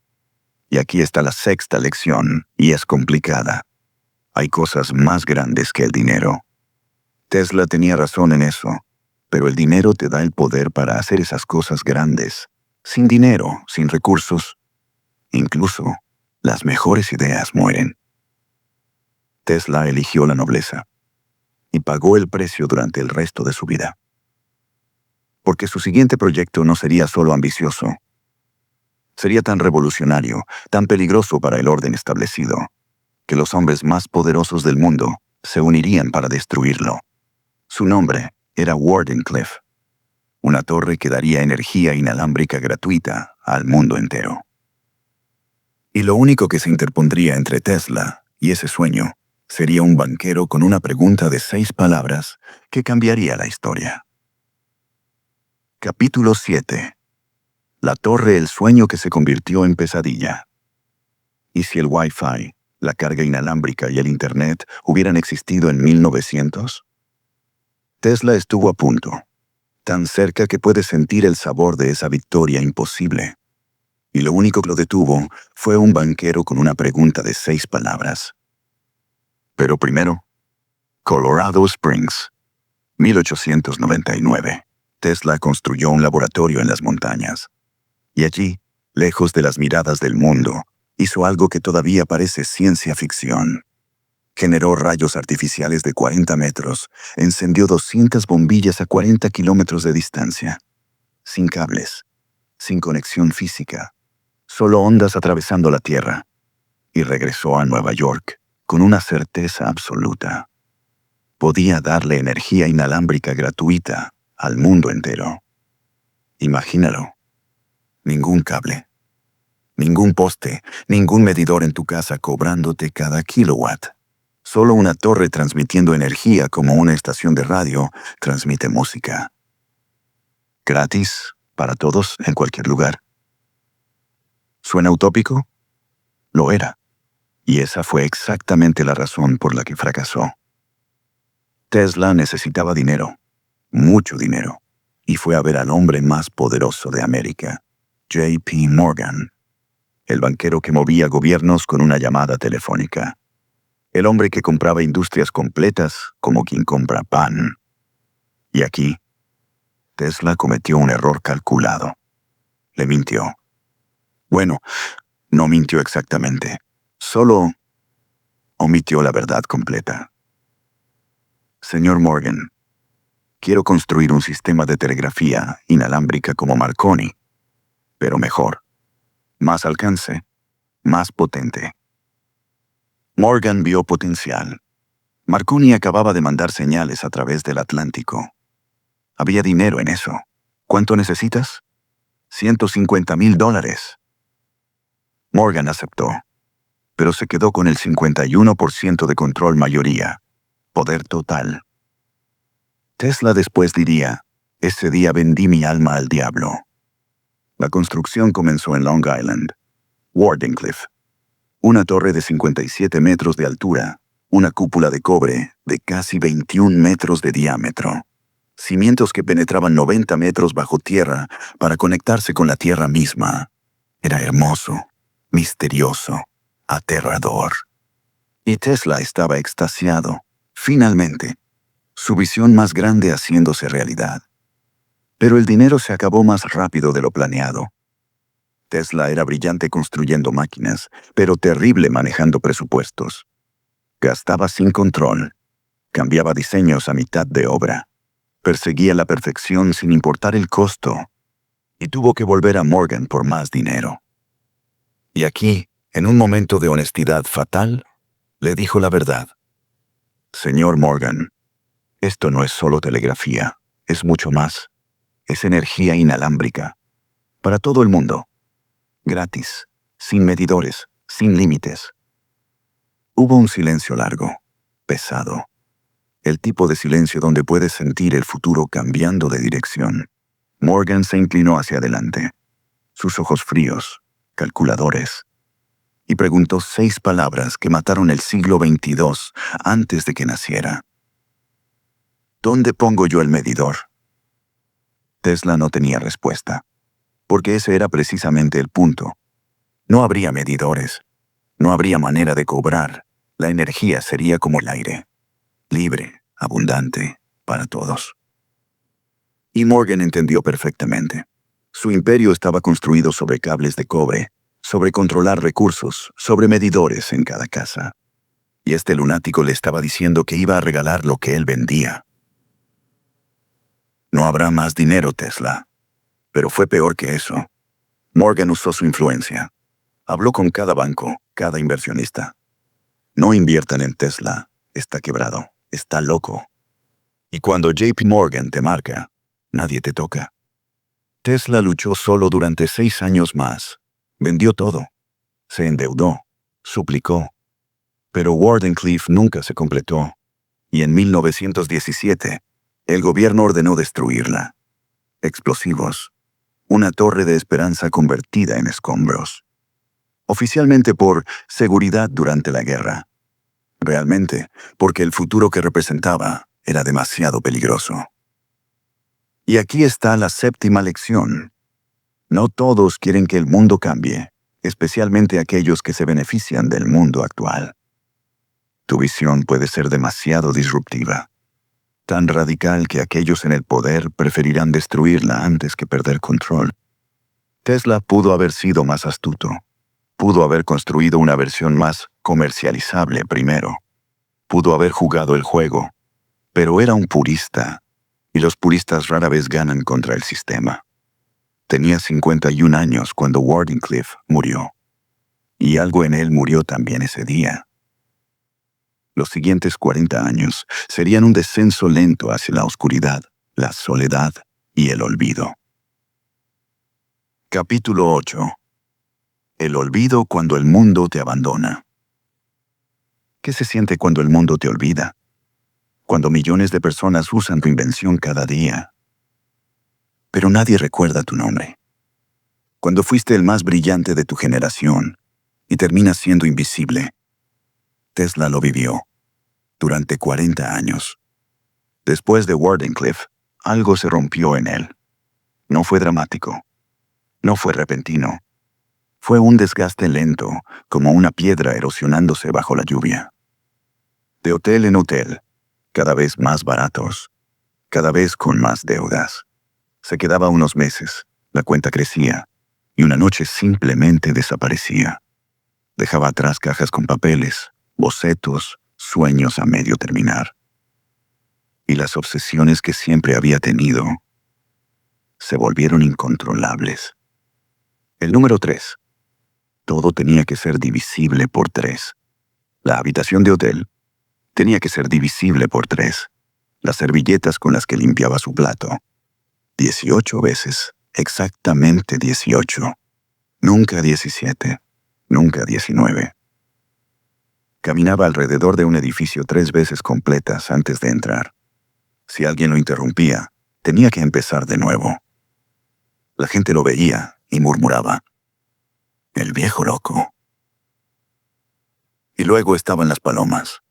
Y aquí está la sexta lección, y es complicada. Hay cosas más grandes que el dinero. Tesla tenía razón en eso, pero el dinero te da el poder para hacer esas cosas grandes. Sin dinero, sin recursos, incluso las mejores ideas mueren. Tesla eligió la nobleza y pagó el precio durante el resto de su vida. Porque su siguiente proyecto no sería solo ambicioso. Sería tan revolucionario, tan peligroso para el orden establecido, que los hombres más poderosos del mundo se unirían para destruirlo. Su nombre era Wardenclyffe, una torre que daría energía inalámbrica gratuita al mundo entero. Y lo único que se interpondría entre Tesla y ese sueño sería un banquero con una pregunta de 6 palabras que cambiaría la historia. Capítulo 7. La torre, el sueño que se convirtió en pesadilla. ¿Y si el Wi-Fi, la carga inalámbrica y el Internet hubieran existido en 1900? Tesla estuvo a punto, tan cerca que puede sentir el sabor de esa victoria imposible. Y lo único que lo detuvo fue un banquero con una pregunta de 6 palabras. Pero primero, Colorado Springs, 1899. Tesla construyó un laboratorio en las montañas. Y allí, lejos de las miradas del mundo, hizo algo que todavía parece ciencia ficción. Generó rayos artificiales de 40 metros, encendió 200 bombillas a 40 kilómetros de distancia. Sin cables, sin conexión física, solo ondas atravesando la Tierra. Y regresó a Nueva York con una certeza absoluta. Podía darle energía inalámbrica gratuita al mundo entero. Imagínalo. Ningún cable, ningún poste, ningún medidor en tu casa cobrándote cada kilowatt. Solo una torre transmitiendo energía como una estación de radio transmite música. Gratis, para todos, en cualquier lugar. ¿Suena utópico? Lo era. Y esa fue exactamente la razón por la que fracasó. Tesla necesitaba dinero, mucho dinero, y fue a ver al hombre más poderoso de América, J.P. Morgan, el banquero que movía gobiernos con una llamada telefónica. El hombre que compraba industrias completas como quien compra pan. Y aquí, Tesla cometió un error calculado. Le mintió. Bueno, no mintió exactamente. Solo omitió la verdad completa. Señor Morgan, quiero construir un sistema de telegrafía inalámbrica como Marconi, pero mejor. Más alcance, más potente. Morgan vio potencial. Marconi acababa de mandar señales a través del Atlántico. Había dinero en eso. ¿Cuánto necesitas? $150,000. Morgan aceptó, pero se quedó con el 51% de control mayoría, poder total. Tesla después diría, ese día vendí mi alma al diablo. La construcción comenzó en Long Island, Wardenclyffe. Una torre de 57 metros de altura, una cúpula de cobre de casi 21 metros de diámetro. Cimientos que penetraban 90 metros bajo tierra para conectarse con la tierra misma. Era hermoso, misterioso, aterrador. Y Tesla estaba extasiado, finalmente, su visión más grande haciéndose realidad. Pero el dinero se acabó más rápido de lo planeado. Tesla era brillante construyendo máquinas, pero terrible manejando presupuestos. Gastaba sin control, cambiaba diseños a mitad de obra, perseguía la perfección sin importar el costo, y tuvo que volver a Morgan por más dinero. Y aquí, en un momento de honestidad fatal, le dijo la verdad. Señor Morgan, esto no es solo telegrafía, es mucho más. Es energía inalámbrica, para todo el mundo. Gratis, sin medidores, sin límites. Hubo un silencio largo, pesado. El tipo de silencio donde puedes sentir el futuro cambiando de dirección. Morgan se inclinó hacia adelante, sus ojos fríos, calculadores, y preguntó 6 palabras que mataron el siglo XXII antes de que naciera. ¿Dónde pongo yo el medidor? Tesla no tenía respuesta, porque ese era precisamente el punto. No habría medidores, no habría manera de cobrar. La energía sería como el aire, libre, abundante, para todos. Y Morgan entendió perfectamente. Su imperio estaba construido sobre cables de cobre, sobre controlar recursos, sobre medidores en cada casa. Y este lunático le estaba diciendo que iba a regalar lo que él vendía. No habrá más dinero, Tesla. Pero fue peor que eso. Morgan usó su influencia. Habló con cada banco, cada inversionista. No inviertan en Tesla. Está quebrado. Está loco. Y cuando JP Morgan te marca, nadie te toca. Tesla luchó solo durante 6 años más. Vendió todo. Se endeudó. Suplicó. Pero Wardenclyffe nunca se completó. Y en 1917, el gobierno ordenó destruirla. Explosivos. Una torre de esperanza convertida en escombros. Oficialmente por seguridad durante la guerra. Realmente, porque el futuro que representaba era demasiado peligroso. Y aquí está la séptima lección. No todos quieren que el mundo cambie, especialmente aquellos que se benefician del mundo actual. Tu visión puede ser demasiado disruptiva, tan radical que aquellos en el poder preferirán destruirla antes que perder control. Tesla pudo haber sido más astuto. Pudo haber construido una versión más comercializable primero. Pudo haber jugado el juego, pero era un purista, y los puristas rara vez ganan contra el sistema. Tenía 51 años cuando Wardenclyffe murió, y algo en él murió también ese día. Los siguientes 40 años serían un descenso lento hacia la oscuridad, la soledad y el olvido. Capítulo 8. El olvido cuando el mundo te abandona. ¿Qué se siente cuando el mundo te olvida? Cuando millones de personas usan tu invención cada día, pero nadie recuerda tu nombre. Cuando fuiste el más brillante de tu generación y terminas siendo invisible. Tesla lo vivió durante 40 años. Después de Wardenclyffe, algo se rompió en él. No fue dramático. No fue repentino. Fue un desgaste lento, como una piedra erosionándose bajo la lluvia. De hotel en hotel, cada vez más baratos, cada vez con más deudas. Se quedaba unos meses, la cuenta crecía, y una noche simplemente desaparecía. Dejaba atrás cajas con papeles, bocetos, sueños a medio terminar. Y las obsesiones que siempre había tenido se volvieron incontrolables. El número 3. Todo tenía que ser divisible por 3. La habitación de hotel tenía que ser divisible por 3. Las servilletas con las que limpiaba su plato. 18 veces, exactamente 18. Nunca 17, nunca 19. Caminaba alrededor de un edificio 3 veces completas antes de entrar. Si alguien lo interrumpía, tenía que empezar de nuevo. La gente lo veía y murmuraba: «El viejo loco». Y luego estaban las palomas.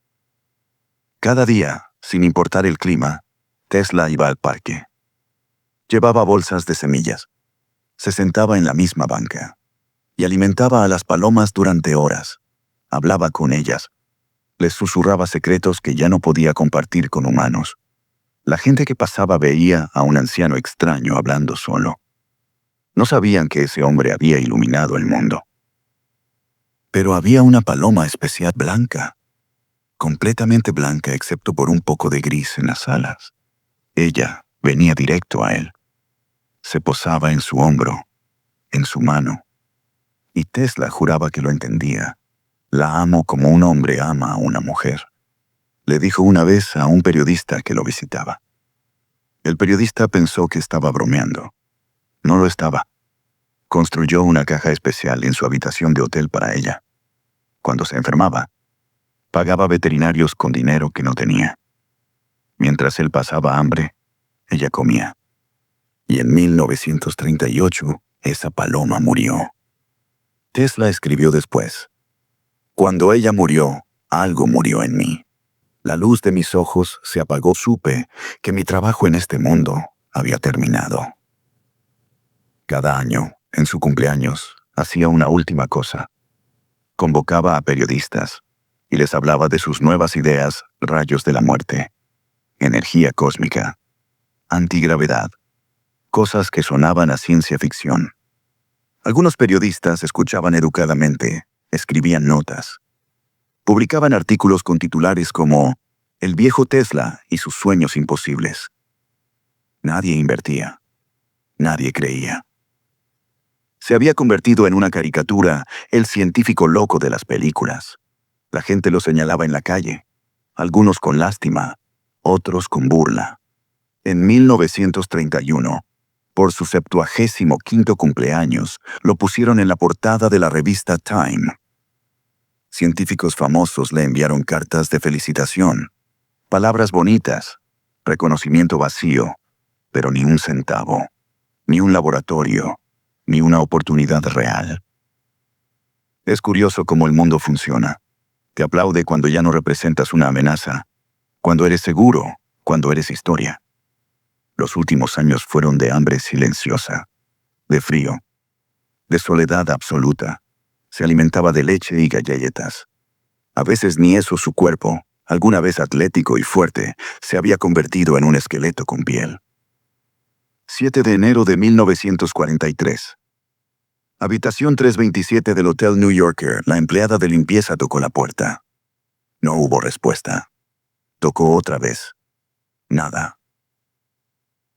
Cada día, sin importar el clima, Tesla iba al parque. Llevaba bolsas de semillas. Se sentaba en la misma banca y alimentaba a las palomas durante horas. Hablaba con ellas. Les susurraba secretos que ya no podía compartir con humanos. La gente que pasaba veía a un anciano extraño hablando solo. No sabían que ese hombre había iluminado el mundo. Pero había una paloma especial blanca, completamente blanca excepto por un poco de gris en las alas. Ella venía directo a él. Se posaba en su hombro, en su mano. Y Tesla juraba que lo entendía. «La amo como un hombre ama a una mujer», le dijo una vez a un periodista que lo visitaba. El periodista pensó que estaba bromeando. No lo estaba. Construyó una caja especial en su habitación de hotel para ella. Cuando se enfermaba, pagaba veterinarios con dinero que no tenía. Mientras él pasaba hambre, ella comía. Y en 1938, esa paloma murió. Tesla escribió después: «Cuando ella murió, algo murió en mí. La luz de mis ojos se apagó. Supe que mi trabajo en este mundo había terminado». Cada año, en su cumpleaños, hacía una última cosa. Convocaba a periodistas y les hablaba de sus nuevas ideas, rayos de la muerte, energía cósmica, antigravedad, cosas que sonaban a ciencia ficción. Algunos periodistas escuchaban educadamente, escribían notas. Publicaban artículos con titulares como «El viejo Tesla y sus sueños imposibles». Nadie invertía. Nadie creía. Se había convertido en una caricatura, el científico loco de las películas. La gente lo señalaba en la calle, algunos con lástima, otros con burla. En 1931, por su 75º cumpleaños, lo pusieron en la portada de la revista Time. Científicos famosos le enviaron cartas de felicitación, palabras bonitas, reconocimiento vacío, pero ni un centavo, ni un laboratorio, ni una oportunidad real. Es curioso cómo el mundo funciona. Te aplaude cuando ya no representas una amenaza, cuando eres seguro, cuando eres historia. Los últimos años fueron de hambre silenciosa, de frío, de soledad absoluta. Se alimentaba de leche y galletas. A veces ni eso su cuerpo, alguna vez atlético y fuerte, se había convertido en un esqueleto con piel. 7 de enero de 1943. Habitación 327 del Hotel New Yorker. La empleada de limpieza tocó la puerta. No hubo respuesta. Tocó otra vez. Nada.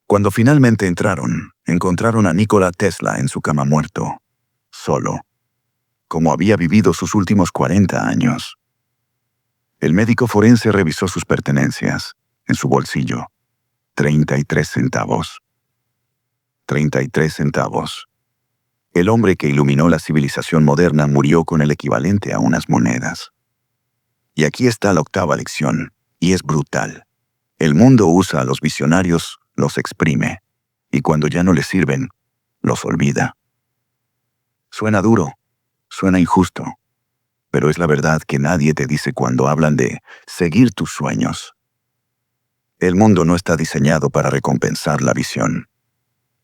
Cuando finalmente entraron, encontraron a Nikola Tesla en su cama muerto, solo, como había vivido sus últimos 40 años. El médico forense revisó sus pertenencias. En su bolsillo, 33 centavos. 33 centavos. El hombre que iluminó la civilización moderna murió con el equivalente a unas monedas. Y aquí está la octava lección, y es brutal. El mundo usa a los visionarios, los exprime, y cuando ya no les sirven, los olvida. Suena duro, suena injusto, pero es la verdad que nadie te dice cuando hablan de seguir tus sueños. El mundo no está diseñado para recompensar la visión.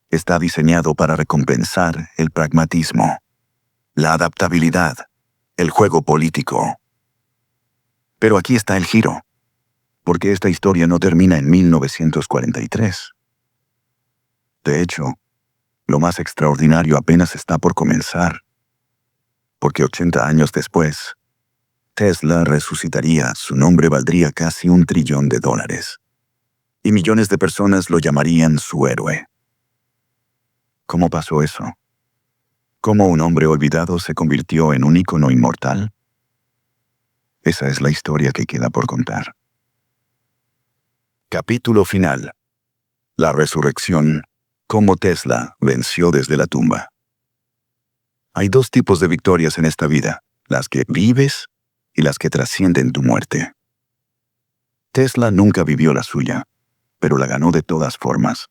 Está diseñado para recompensar el pragmatismo, la adaptabilidad, el juego político. Pero aquí está el giro, porque esta historia no termina en 1943. De hecho, lo más extraordinario apenas está por comenzar, porque 80 años después, Tesla resucitaría, su nombre valdría casi $1 trillón, y millones de personas lo llamarían su héroe. ¿Cómo pasó eso? ¿Cómo un hombre olvidado se convirtió en un ícono inmortal? Esa es la historia que queda por contar. Capítulo final. La resurrección. Cómo Tesla venció desde la tumba. Hay dos tipos de victorias en esta vida, las que vives y las que trascienden tu muerte. Tesla nunca vivió la suya, pero la ganó de todas formas.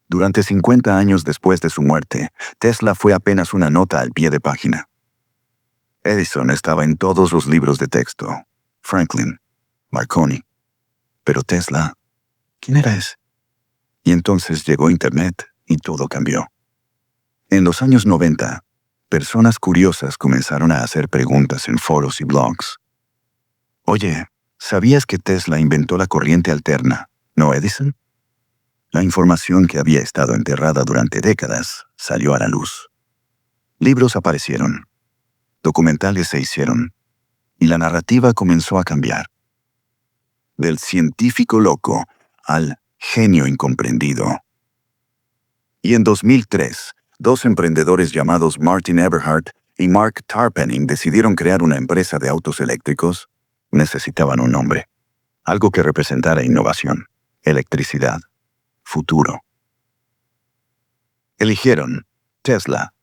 Durante 50 años después de su muerte, Tesla fue apenas una nota al pie de página. Edison estaba en todos los libros de texto, Franklin, Marconi. Pero Tesla, ¿quién era ese? Y entonces llegó Internet y todo cambió. En los años 90, personas curiosas comenzaron a hacer preguntas en foros y blogs. Oye, ¿sabías que Tesla inventó la corriente alterna, no Edison? La información que había estado enterrada durante décadas salió a la luz. Libros aparecieron, documentales se hicieron, y la narrativa comenzó a cambiar. Del científico loco al genio incomprendido. Y en 2003, dos emprendedores llamados Martin Eberhard y Mark Tarpenning decidieron crear una empresa de autos eléctricos. Necesitaban un nombre, algo que representara innovación, electricidad, futuro. Eligieron Tesla.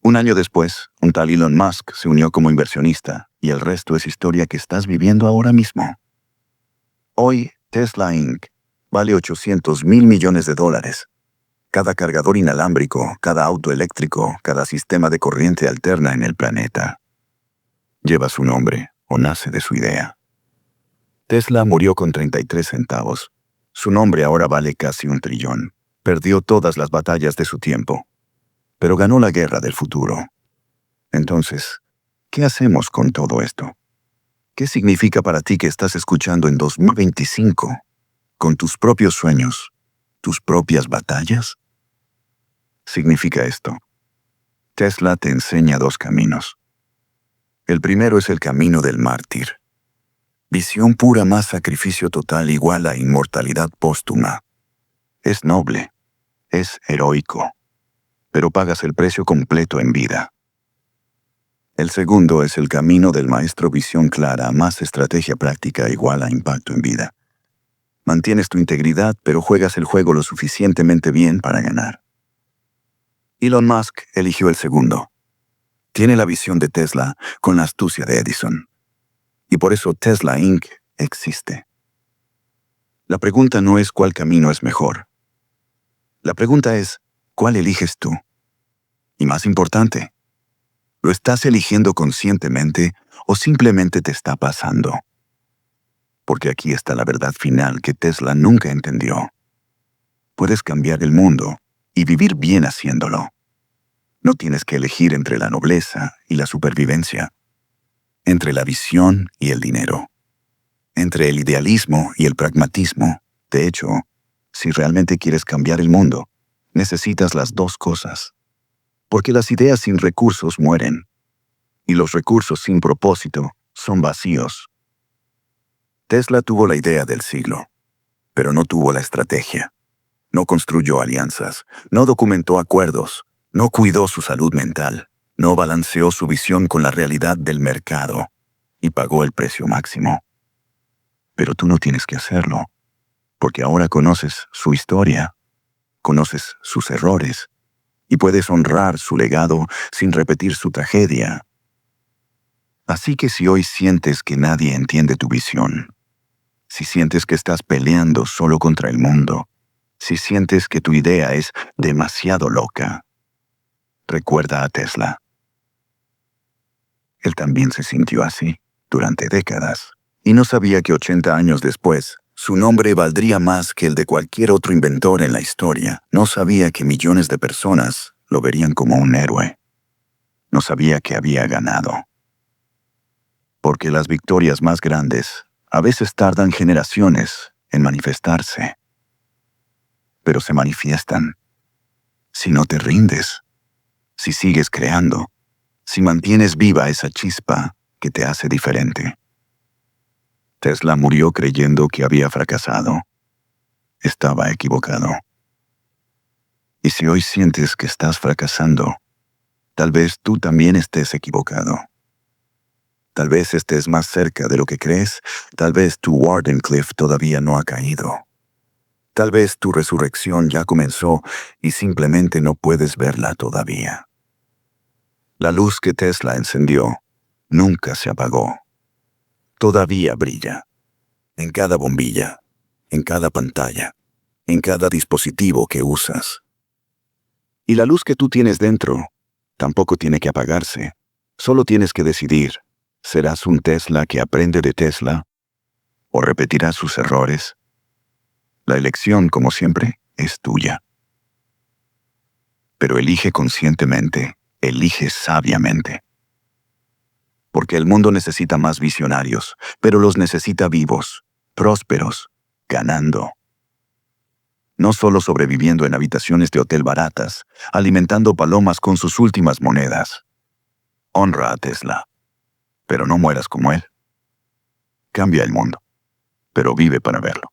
Un año después, un tal Elon Musk se unió como inversionista, y el resto es historia que estás viviendo ahora mismo. Hoy, Tesla Inc. vale $800 mil millones. Cada cargador inalámbrico, cada auto eléctrico, cada sistema de corriente alterna en el planeta lleva su nombre o nace de su idea. Tesla murió con 33 centavos. Su nombre ahora vale casi $1 trillón. Perdió todas las batallas de su tiempo, pero ganó la guerra del futuro. Entonces, ¿qué hacemos con todo esto? ¿Qué significa para ti que estás escuchando en 2025, con tus propios sueños, tus propias batallas? Significa esto. Tesla te enseña dos caminos. El primero es el camino del mártir. Visión pura más sacrificio total igual a inmortalidad póstuma. Es noble, es heroico, pero pagas el precio completo en vida. El segundo es el camino del maestro visión clara más estrategia práctica igual a impacto en vida. Mantienes tu integridad, pero juegas el juego lo suficientemente bien para ganar. Elon Musk eligió el segundo. Tiene la visión de Tesla con la astucia de Edison. Y por eso Tesla Inc. existe. La pregunta no es cuál camino es mejor. La pregunta es, ¿cuál eliges tú? Y más importante, ¿Lo estás eligiendo conscientemente o simplemente te está pasando? Porque aquí está la verdad final que Tesla nunca entendió. Puedes cambiar el mundo y vivir bien haciéndolo. No tienes que elegir entre la nobleza y la supervivencia, entre la visión y el dinero, entre el idealismo y el pragmatismo. De hecho, si realmente quieres cambiar el mundo, necesitas las dos cosas. Porque las ideas sin recursos mueren, y los recursos sin propósito son vacíos. Tesla tuvo la idea del siglo, pero no tuvo la estrategia. No construyó alianzas, no documentó acuerdos, no cuidó su salud mental, no balanceó su visión con la realidad del mercado, y pagó el precio máximo. Pero tú no tienes que hacerlo, porque ahora conoces su historia, conoces sus errores, y puedes honrar su legado sin repetir su tragedia. Así que si hoy sientes que nadie entiende tu visión, si sientes que estás peleando solo contra el mundo, si sientes que tu idea es demasiado loca, recuerda a Tesla. Él también se sintió así durante décadas, y no sabía que 80 años después, su nombre valdría más que el de cualquier otro inventor en la historia. No sabía que millones de personas lo verían como un héroe. No sabía que había ganado. Porque las victorias más grandes a veces tardan generaciones en manifestarse. Pero se manifiestan si no te rindes, si sigues creando, si mantienes viva esa chispa que te hace diferente. Tesla murió creyendo que había fracasado. Estaba equivocado. Y si hoy sientes que estás fracasando, tal vez tú también estés equivocado. Tal vez estés más cerca de lo que crees, tal vez tu Wardenclyffe todavía no ha caído. Tal vez tu resurrección ya comenzó y simplemente no puedes verla todavía. La luz que Tesla encendió nunca se apagó. Todavía brilla. En cada bombilla, en cada pantalla, en cada dispositivo que usas. Y la luz que tú tienes dentro tampoco tiene que apagarse. Solo tienes que decidir. ¿Serás un Tesla que aprende de Tesla? ¿O repetirás sus errores? La elección, como siempre, es tuya. Pero elige conscientemente, elige sabiamente. Porque el mundo necesita más visionarios, pero los necesita vivos, prósperos, ganando. No solo sobreviviendo en habitaciones de hotel baratas, alimentando palomas con sus últimas monedas. Honra a Tesla, pero no mueras como él. Cambia el mundo, pero vive para verlo.